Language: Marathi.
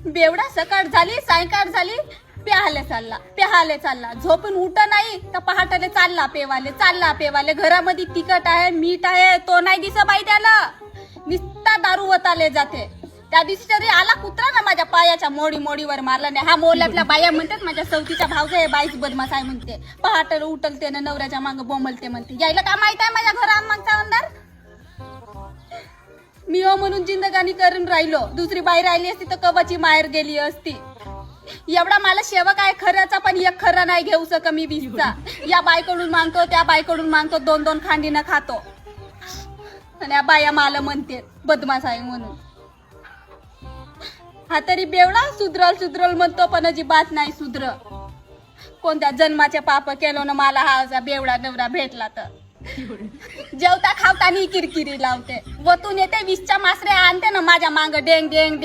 बेवडा सकाळ झाली सायंकाळ झाली पेहाले चालला झोपून उठ नाही तर पहाटले चालला पेवाले घरामध्ये तिखट आहे मीठ आहे तो नाही दिस बाई त्याला निस्ता दारू वताले जाते. त्या दिवशी तरी आला कुत्रा ना माझ्या पायाच्या मोडीवर मारला नाही. हा मोल्यातल्या बाया म्हणतात माझ्या सवतीच्या भावचा हे बाईच बदमाश आहे म्हणते. पहाटल उठलते ना नवऱ्याच्या मागं बोंबलते म्हणते. यायला काय माहित आहे माझ्या घरा मागचा अंधार. मी हो म्हणून जिंदगानी करून राहिलो. दुसरी बाई राहिली असती तर कवाची माहेर गेली असती. एवढा मला सेवक आहे खऱ्याचा पण एक खरा नाही घेऊ सक मी वीसचा. या बाईकडून मागतो त्या बाईकडून मागतो 2-2 खांडीनं खातो आणि या बाया मला म्हणते बदमाश आहे म्हणून. हा तरी बेवडा सुधरल म्हणतो पण अजिबात नाही सुधर. कोणत्या जन्माचे पाप केलो ना मला हा बेवडा नवरा भेटला तर. जेवता खावता किरकिरी लावते वतून येते 20च्या मासरे आणते ना माझ्या मांग डेंग